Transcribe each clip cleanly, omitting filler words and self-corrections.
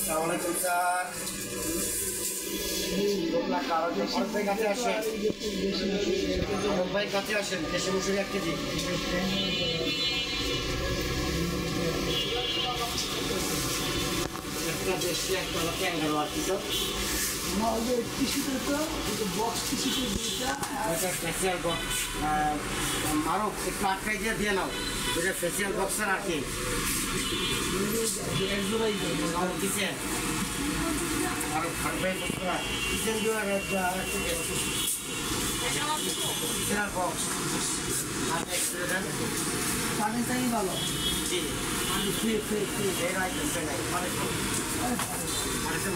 আসসালামাইকুম স্যার। ভাই কাছে আসেন, ভাই কাছে আসেন। দেশি মুসুরি 1 কেজি। একটা দেশি একটা ক্যাঙ্গারু আর কি স্যার? মারো একটু আটকাই দিয়ে নাও। ওইটা ফেসিয়াল বক্সের আর কি কিচেন আর ফাটবাই কিচেন কিচেন বক্স আর এক্সপ্রেশন পাকিস্তানি ভালো জি এর আইটেম নাই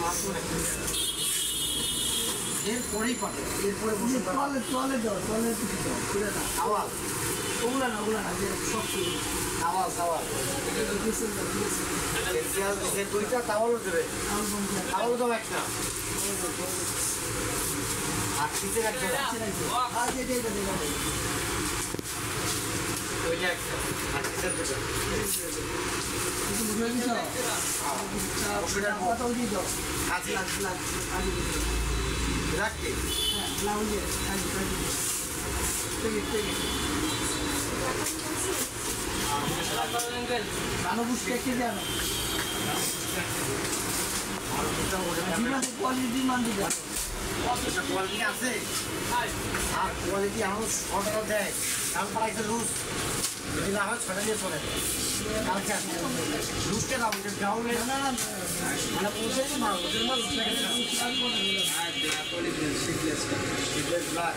মাছ এরপরেই পাবে এরপরে বসে তোয়ালে দাও তোয়ালে কিছু দাও খুলে দাও আওয়াজ ওগুলা না যে সব আওয়াজ দুইটা তাওয়ালও দেবে তাওয়ালও দাও একটা আর কিচেন একটা ওইটা একটা আর কিচেন দুটো কাজী রাখতে কোয়ালিটি আছে আর কোয়ালিটি এখন অর্ডার দেয় কাল পাইছে লুজ যদি না হয় 6টা দিয়ে চলে কালকে আসবে লুজটা দাও গ্রাউন্ডে মানে পৌঁছে না ওদের মাল শিটলেস ব্ল্যাক